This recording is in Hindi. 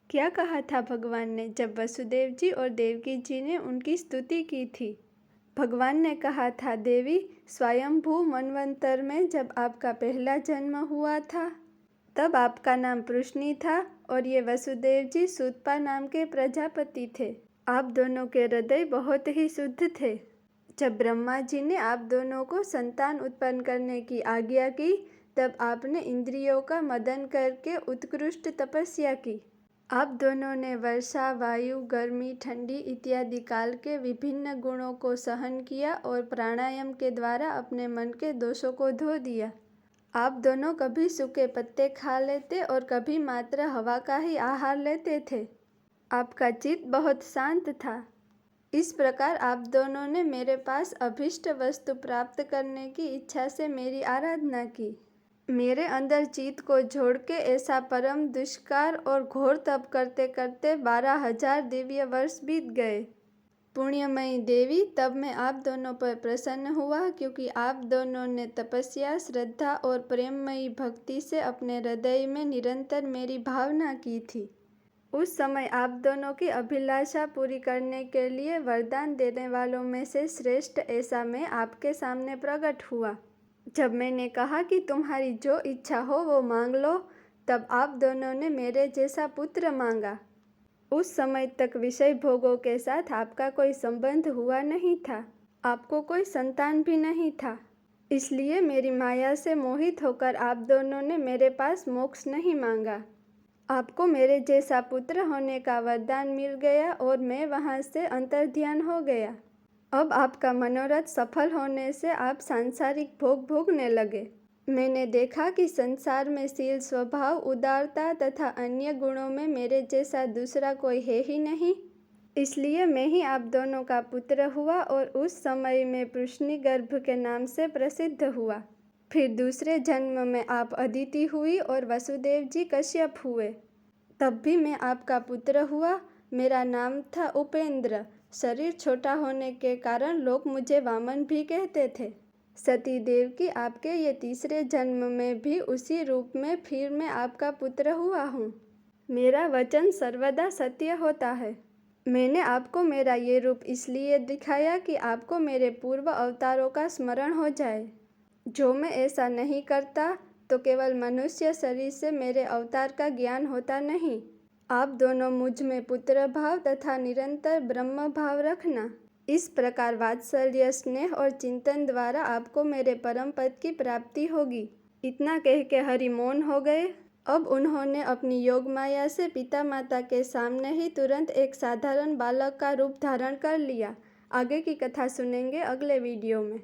क्या कहा था भगवान ने जब वसुदेव जी और देवकी जी ने उनकी स्तुति की थी? भगवान ने कहा था, देवी, स्वयंभू मनवंतर में जब आपका पहला जन्म हुआ था तब आपका नाम पृश्नि था और ये वसुदेव जी सूतपा नाम के प्रजापति थे। आप दोनों के हृदय बहुत ही शुद्ध थे। जब ब्रह्मा जी ने आप दोनों को संतान उत्पन्न करने की आज्ञा की तब आपने इंद्रियों का मदन करके उत्कृष्ट तपस्या की। आप दोनों ने वर्षा, वायु, गर्मी, ठंडी इत्यादि काल के विभिन्न गुणों को सहन किया और प्राणायाम के द्वारा अपने मन के दोषों को धो दिया। आप दोनों कभी सूखे पत्ते खा लेते और कभी मात्र हवा का ही आहार लेते थे। आपका चित्त बहुत शांत था। इस प्रकार आप दोनों ने मेरे पास अभीष्ट वस्तु प्राप्त करने की इच्छा से मेरी आराधना की। मेरे अंदर चित्त को जोड़ के ऐसा परम दुष्कार और घोर तप करते करते 12,000 दिव्य वर्ष बीत गए। पुण्यमयी देवी, तब मैं आप दोनों पर प्रसन्न हुआ क्योंकि आप दोनों ने तपस्या, श्रद्धा और प्रेममयी भक्ति से अपने हृदय में निरंतर मेरी भावना की थी। उस समय आप दोनों की अभिलाषा पूरी करने के लिए वरदान देने वालों में से श्रेष्ठ ऐसा मैं आपके सामने प्रकट हुआ। जब मैंने कहा कि तुम्हारी जो इच्छा हो वो मांग लो, तब आप दोनों ने मेरे जैसा पुत्र मांगा। उस समय तक विषय भोगों के साथ आपका कोई संबंध हुआ नहीं था। आपको कोई संतान भी नहीं था। इसलिए मेरी माया से मोहित होकर आप दोनों ने मेरे पास मोक्ष नहीं मांगा। आपको मेरे जैसा पुत्र होने का वरदान मिल गया और मैं वहाँ से अंतर्ध्यान हो गया। अब आपका मनोरथ सफल होने से आप सांसारिक भोग भोगने लगे। मैंने देखा कि संसार में शील, स्वभाव, उदारता तथा अन्य गुणों में मेरे जैसा दूसरा कोई है ही नहीं। इसलिए मैं ही आप दोनों का पुत्र हुआ और उस समय में पृश्नि गर्भ के नाम से प्रसिद्ध हुआ। फिर दूसरे जन्म में आप अदिति हुई और वसुदेव जी कश्यप हुए। तब भी मैं आपका पुत्र हुआ। मेरा नाम था उपेंद्र। शरीर छोटा होने के कारण लोग मुझे वामन भी कहते थे। सती देव की आपके ये तीसरे जन्म में भी उसी रूप में फिर मैं आपका पुत्र हुआ हूँ। मेरा वचन सर्वदा सत्य होता है। मैंने आपको मेरा ये रूप इसलिए दिखाया कि आपको मेरे पूर्व अवतारों का स्मरण हो जाए। जो मैं ऐसा नहीं करता तो केवल मनुष्य शरीर से मेरे अवतार का ज्ञान होता नहीं। आप दोनों मुझ में पुत्र भाव तथा निरंतर ब्रह्म भाव रखना। इस प्रकार वात्सल्य, स्नेह और चिंतन द्वारा आपको मेरे परम पद की प्राप्ति होगी। इतना कह के हरि मौन हो गए। अब उन्होंने अपनी योग माया से पिता माता के सामने ही तुरंत एक साधारण बालक का रूप धारण कर लिया। आगे की कथा सुनेंगे अगले वीडियो में।